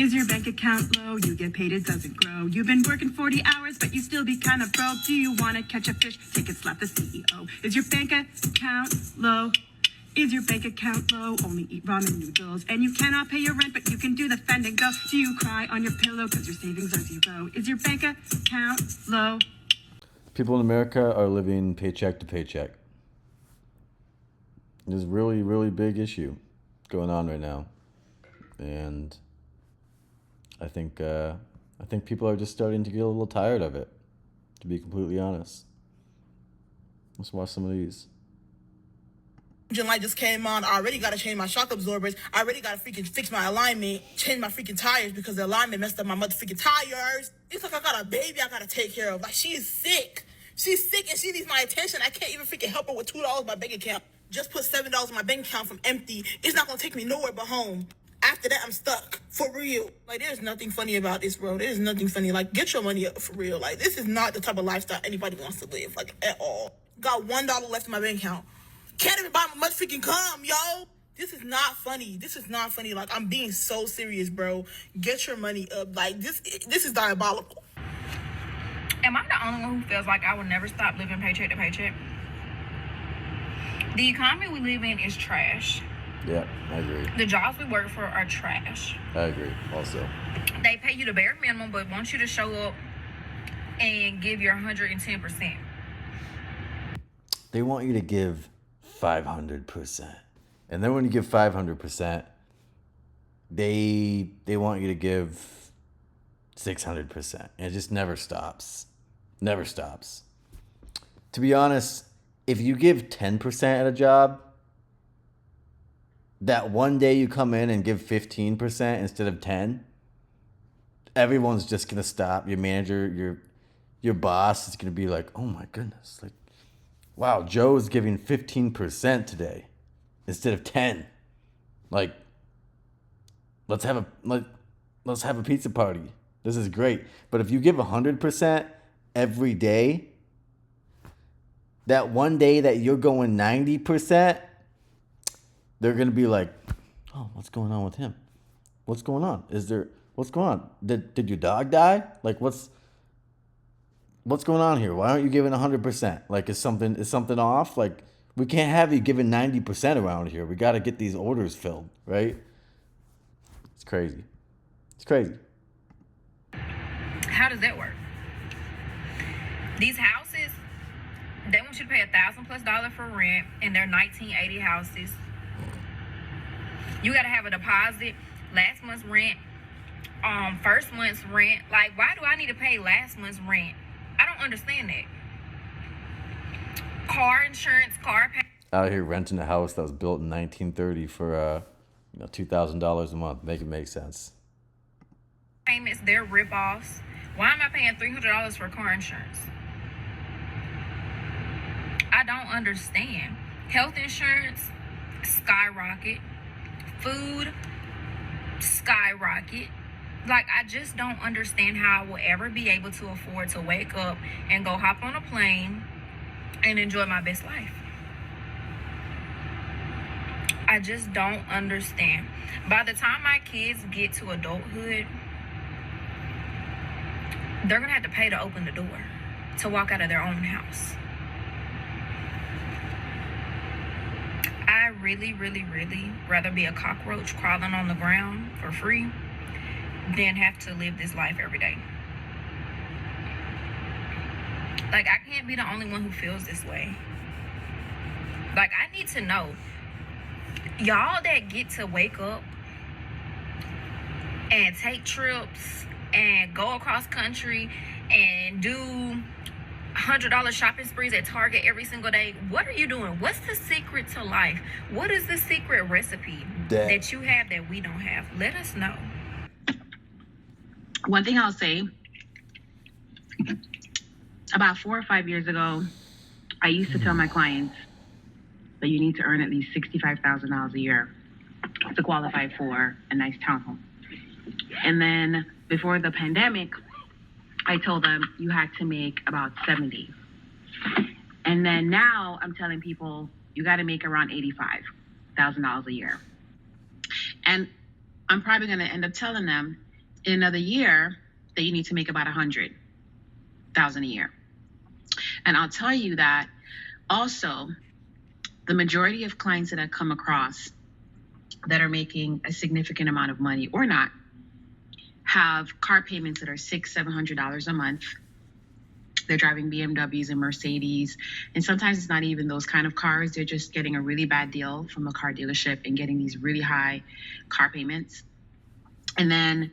Is your bank account low? You get paid, it doesn't grow. You've been working 40 hours, but you still be kind of broke. Do you want to catch a fish? Take it, slap the CEO. Is your bank account low? Is your bank account low? Only eat ramen noodles. And you cannot pay your rent, but you can do the fend and go. Do you cry on your pillow because your savings are zero? Is your bank account low? People in America are living paycheck to paycheck. There's a really, really big issue going on right now. And I think people are just starting to get a little tired of it, to be completely honest. Let's watch some of these. Light just came on. I already got to change my shock absorbers. I already got to freaking fix my alignment, change my freaking tires because the alignment messed up my motherfucking tires. It's like I got a baby I got to take care of. Like, she is sick. She's sick and she needs my attention. I can't even freaking help her with $2 in my bank account. Just put $7 in my bank account from empty. It's not going to take me nowhere but home. After that, I'm stuck. For real. Like, there's nothing funny about this, bro. There's nothing funny. Like, get your money up for real. Like, this is not the type of lifestyle anybody wants to live, like, at all. Got $1 left in my bank account. Can't even buy my motherfucking cum, yo. This is not funny. This is not funny. Like, I'm being so serious, bro. Get your money up. Like, this is diabolical. Am I the only one who feels like I will never stop living paycheck to paycheck? The economy we live in is trash. Yeah, I agree. The jobs we work for are trash. I agree also. They pay you the bare minimum, but want you to show up and give your 110%. They want you to give 500%. And then when you give 500%, they want you to give 600%. And it just never stops. Never stops. To be honest, if you give 10% at a job, that one day you come in and give 15% instead of 10, everyone's just going to stop. Your manager, your boss is going to be like, oh my goodness, like, wow, Joe's giving 15% today instead of 10. Like, let's have a pizza party. This is great. But if you give 100% every day, that one day that you're going 90%, they're going to be like, oh, what's going on with him? What's going on? What's going on? Did your dog die? Like, what's going on here? Why aren't you giving 100%? Like, is something off? Like, we can't have you giving 90% around here. We got to get these orders filled, right? It's crazy. It's crazy. How does that work? These houses, they want you to pay $1,000+ for rent, and they're 1980 houses. You got to have a deposit, last month's rent, first month's rent. Like, why do I need to pay last month's rent? I don't understand that. Car insurance, car pay. Out here renting a house that was built in 1930 for $2,000 a month. Make it make sense. Payments, they're rip-offs. Why am I paying $300 for car insurance? I don't understand. Health insurance, skyrocket. Food, skyrocket. Like, I just don't understand how I will ever be able to afford to wake up and go hop on a plane and enjoy my best life. I just don't understand. By the time my kids get to adulthood, they're going to have to pay to open the door to walk out of their own house. I really, really, really rather be a cockroach crawling on the ground for free than have to live this life every day. Like, I can't be the only one who feels this way. Like, I need to know, y'all that get to wake up and take trips and go across country and do $100 shopping sprees at Target every single day. What are you doing? What's the secret to life? What is the secret recipe that you have that we don't have? Let us know. One thing I'll say, about 4 or 5 years ago, I used to tell my clients that you need to earn at least $65,000 a year to qualify for a nice townhome. And then before the pandemic, I told them you had to make about 70. And then now I'm telling people you got to make around $85,000 a year. And I'm probably going to end up telling them in another year that you need to make about 100,000 a year. And I'll tell you that also the majority of clients that I come across that are making a significant amount of money or not have car payments that are $600-700 a month. They're driving BMWs and Mercedes, and sometimes it's not even those kind of cars. They're just getting a really bad deal from a car dealership and getting these really high car payments. And then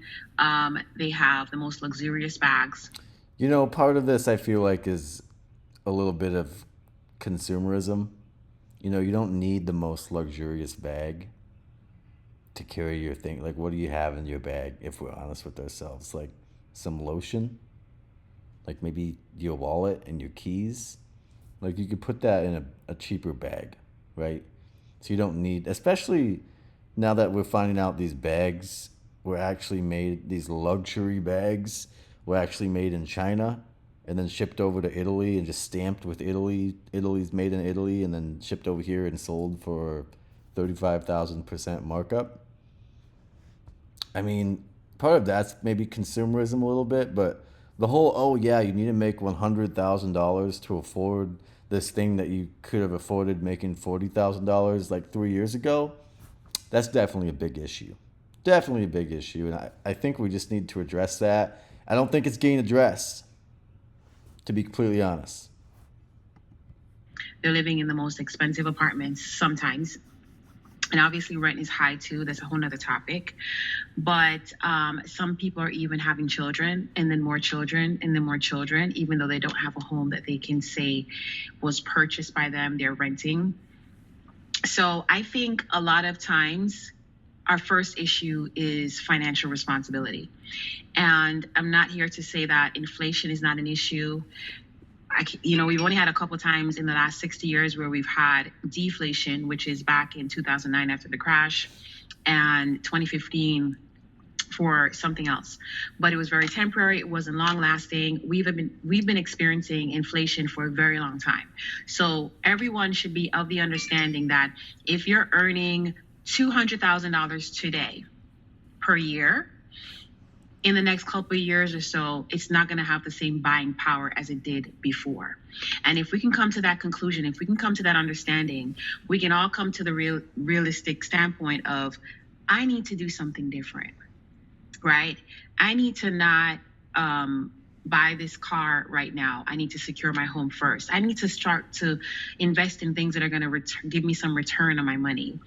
they have the most luxurious bags. You know, part of this I feel like is a little bit of consumerism. You know, you don't need the most luxurious bag to carry your thing. Like, what do you have in your bag, if we're honest with ourselves? Like, some lotion? Like, maybe your wallet and your keys? Like, you could put that in a cheaper bag, right? So you don't need, especially now that we're finding out these bags were actually made, these luxury bags were actually made in China and then shipped over to Italy and just stamped with Italy. Italy's made in Italy, and then shipped over here and sold for 35,000% markup. I mean, part of that's maybe consumerism a little bit, but the whole, oh yeah, you need to make $100,000 to afford this thing that you could have afforded making $40,000 like 3 years ago, that's definitely a big issue. Definitely a big issue, and I think we just need to address that. I don't think it's getting addressed, to be completely honest. They're living in the most expensive apartments sometimes. And obviously rent is high too. That's a whole nother topic. But some people are even having children and then more children and then more children, even though they don't have a home that they can say was purchased by them, they're renting. So I think a lot of times our first issue is financial responsibility. And I'm not here to say that inflation is not an issue. We've only had a couple times in the last 60 years where we've had deflation, which is back in 2009 after the crash, and 2015 for something else. But it was very temporary. It wasn't long lasting. We've been experiencing inflation for a very long time. So everyone should be of the understanding that if you're earning $200,000 today per year, in the next couple of years or so, it's not going to have the same buying power as it did before. And if we can come to that conclusion, if we can come to that understanding, we can all come to the realistic standpoint of, I need to do something different, right? I need to not buy this car right now. I need to secure my home first. I need to start to invest in things that are going to give me some return on my money.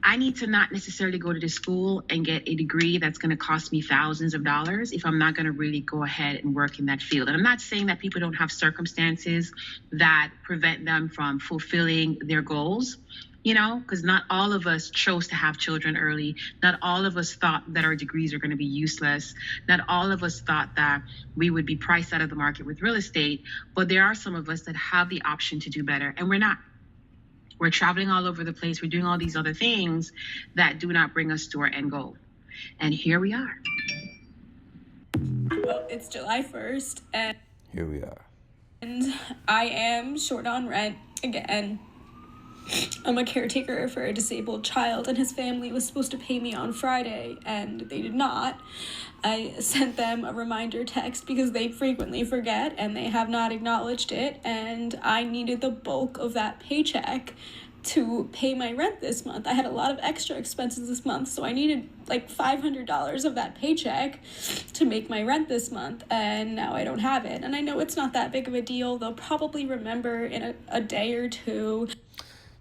I need to not necessarily go to the school and get a degree that's going to cost me thousands of dollars if I'm not going to really go ahead and work in that field. And I'm not saying that people don't have circumstances that prevent them from fulfilling their goals, because not all of us chose to have children early. Not all of us thought that our degrees are going to be useless. Not all of us thought that we would be priced out of the market with real estate. But there are some of us that have the option to do better, and we're not. We're traveling all over the place. We're doing all these other things that do not bring us to our end goal. And here we are. Well, it's July 1st, and Here we are. I am short on rent again. I'm a caretaker for a disabled child, and his family was supposed to pay me on Friday, and they did not. I sent them a reminder text because they frequently forget, and they have not acknowledged it, and I needed the bulk of that paycheck to pay my rent this month. I had a lot of extra expenses this month, so I needed like $500 of that paycheck to make my rent this month, and now I don't have it. And I know it's not that big of a deal. They'll probably remember in a day or two.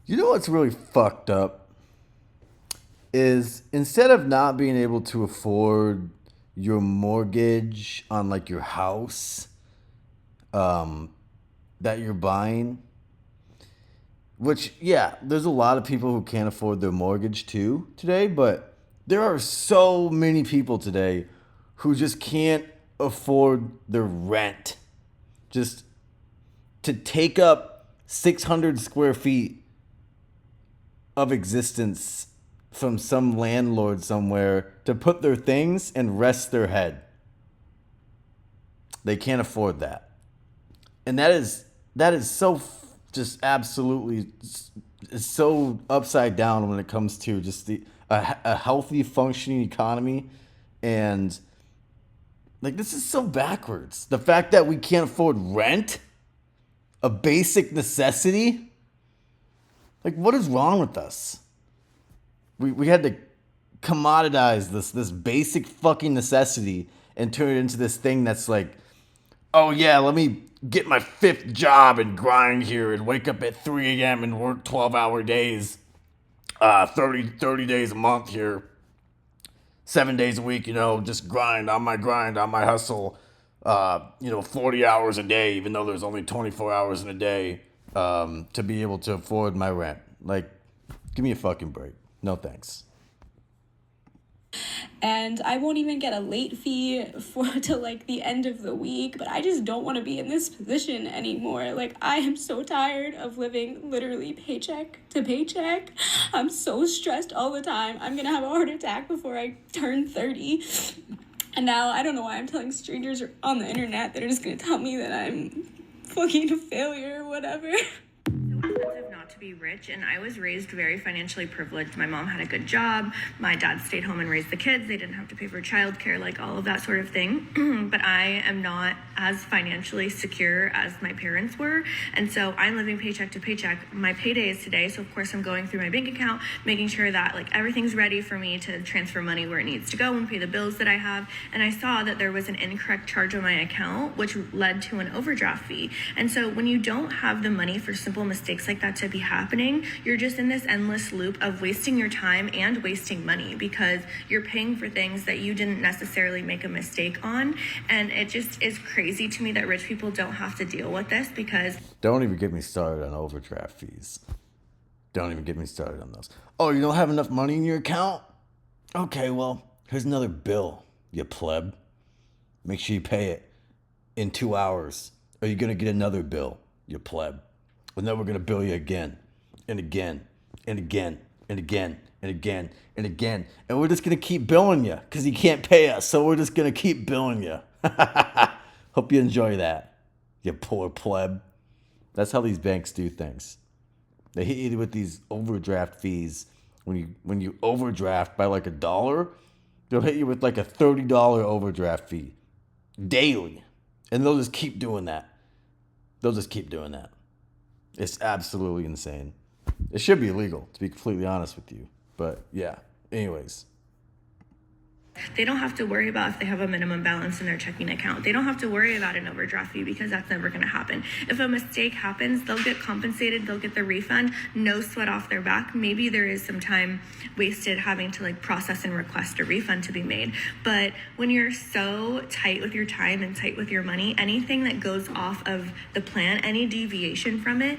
You know what's really fucked up? Is instead of not being able to afford your mortgage on like your house that you're buying, which, yeah, there's a lot of people who can't afford their mortgage too today, but there are so many people today who just can't afford their rent. Just to take up 600 square feet of existence from some landlord somewhere to put their things and rest their head. They can't afford that. And that is so just absolutely so upside down when it comes to just a healthy functioning economy And like, this is so backwards. The fact that we can't afford rent, a basic necessity. Like, what is wrong with us? We had to commoditize this basic fucking necessity and turn it into this thing that's like, oh yeah, let me get my 5th job and grind here and wake up at 3 a.m. and work 12-hour days, 30 days a month here, 7 days a week, just grind on my hustle, 40 hours a day, even though there's only 24 hours in a day, to be able to afford my rent. Like, give me a fucking break. No thanks. And I won't even get a late fee till like the end of the week, but I just don't want to be in this position anymore. Like, I am so tired of living literally paycheck to paycheck. I'm so stressed all the time. I'm gonna have a heart attack before I turn 30. And now I don't know why I'm telling strangers on the internet that are just gonna tell me that I'm fucking a failure or whatever. Expensive not to be rich, and I was raised very financially privileged. My mom had a good job. My dad stayed home and raised the kids. They didn't have to pay for childcare, like all of that sort of thing. But I am not as financially secure as my parents were, and so I'm living paycheck to paycheck. My payday is today, so of course I'm going through my bank account, making sure that like everything's ready for me to transfer money where it needs to go and pay the bills that I have. And I saw that there was an incorrect charge on my account, which led to an overdraft fee. And so when you don't have the money for simple mistakes like that to be happening, you're just in this endless loop of wasting your time and wasting money because you're paying for things that you didn't necessarily make a mistake on. And it just is crazy to me that rich people don't have to deal with this because... Don't even get me started on overdraft fees. Don't even get me started on those. Oh, you don't have enough money in your account? Okay, well, here's another bill, you pleb. Make sure you pay it in 2 hours, or you're going to get another bill, you pleb. And then we're going to bill you again, and again, and again, and again, and again, and again. And we're just going to keep billing you because you can't pay us. So we're just going to keep billing you. Hope you enjoy that, you poor pleb. That's how these banks do things. They hit you with these overdraft fees. When you overdraft by like $1, they'll hit you with like a $30 overdraft fee daily. And they'll just keep doing that. It's absolutely insane. It should be illegal, to be completely honest with you. But yeah, anyways. They don't have to worry about if they have a minimum balance in their checking account. They don't have to worry about an overdraft fee because that's never going to happen. If a mistake happens, they'll get compensated. They'll get the refund. No sweat off their back. Maybe there is some time wasted having to like process and request a refund to be made. But when you're so tight with your time and tight with your money, anything that goes off of the plan, any deviation from it,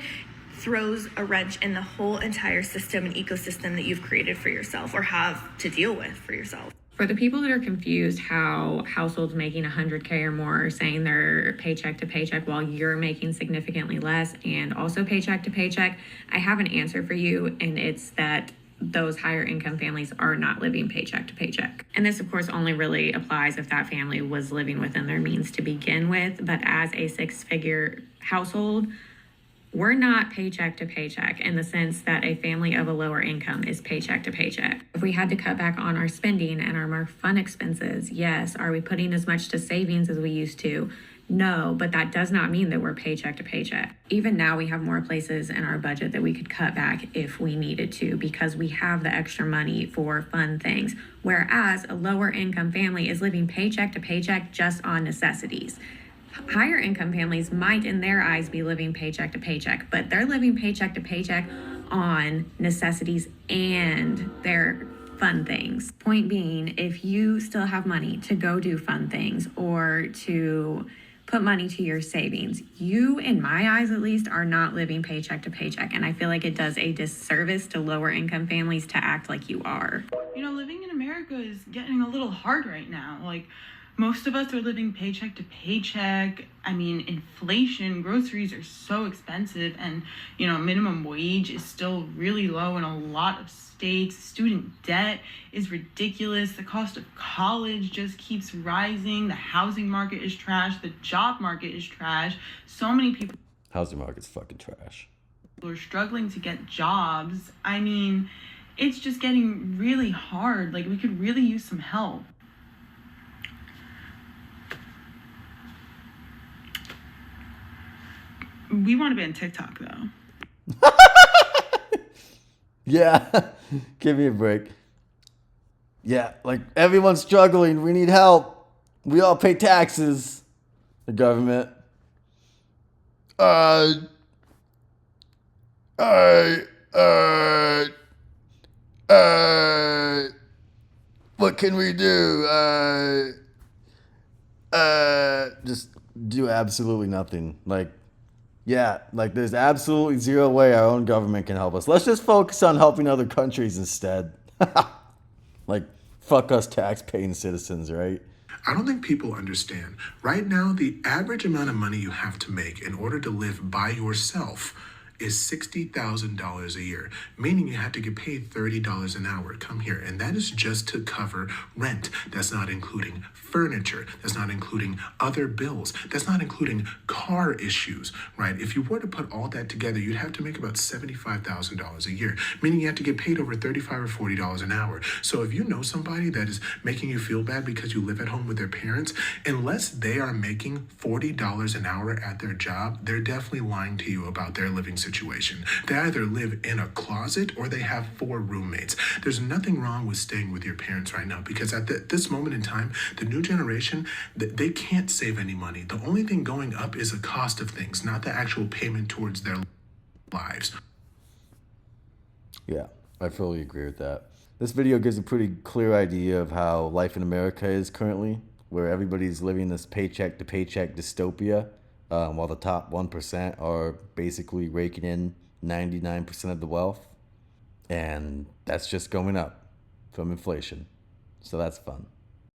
throws a wrench in the whole entire system and ecosystem that you've created for yourself or have to deal with for yourself. For the people that are confused how households making $100K or more are saying they're paycheck to paycheck while you're making significantly less and also paycheck to paycheck, I have an answer for you, and it's that those higher income families are not living paycheck to paycheck. And this, of course, only really applies if that family was living within their means to begin with. But as a 6-figure household, we're not paycheck to paycheck in the sense that a family of a lower income is paycheck to paycheck. If we had to cut back on our spending and our more fun expenses, yes. Are we putting as much to savings as we used to? No, but that does not mean that we're paycheck to paycheck. Even now, we have more places in our budget that we could cut back if we needed to because we have the extra money for fun things. Whereas a lower income family is living paycheck to paycheck just on necessities. Higher income families might in their eyes be living paycheck to paycheck, but they're living paycheck to paycheck on necessities and their fun things. Point being, if you still have money to go do fun things or to put money to your savings, you, in my eyes at least, are not living paycheck to paycheck. And I feel like it does a disservice to lower income families to act like you are. You know, living in America is getting a little hard right now. Like, most of us are living paycheck to paycheck. I mean, inflation, groceries are so expensive, and, you know, minimum wage is still really low in a lot of states. Student debt is ridiculous. The cost of college just keeps rising. The housing market is trash. The job market is trash. So many people... Housing market's fucking trash. Are struggling to get jobs. I mean, it's just getting really hard. Like, we could really use some help. We want to be on TikTok, though. Yeah, give me a break. Yeah, like everyone's struggling. We need help. We all pay taxes. The government. Uh, what can we do? Just do absolutely nothing. Like, yeah, like there's absolutely zero way our own government can help us. Let's just focus on helping other countries instead. Like, fuck us tax-paying citizens, right? I don't think people understand. Right now, the average amount of money you have to make in order to live by yourself is $60,000 a year, meaning you have to get paid $30 an hour. Come here. And that is just to cover rent. That's not including furniture. That's not including other bills. That's not including car issues, right? If you were to put all that together, you'd have to make about $75,000 a year, meaning you have to get paid over $35 or $40 an hour. So if you know somebody that is making you feel bad because you live at home with their parents, unless they are making $40 an hour at their job, they're definitely lying to you about their living situation. They either live in a closet or they have 4 roommates. There's nothing wrong with staying with your parents right now, because at this moment in time, the new generation, they can't save any money. The only thing going up is the cost of things, not the actual payment towards their lives. Yeah, I fully agree with that. This video gives a pretty clear idea of how life in America is currently, where everybody's living this paycheck to paycheck dystopia. While the top 1% are basically raking in 99% of the wealth. And that's just going up from inflation. So that's fun.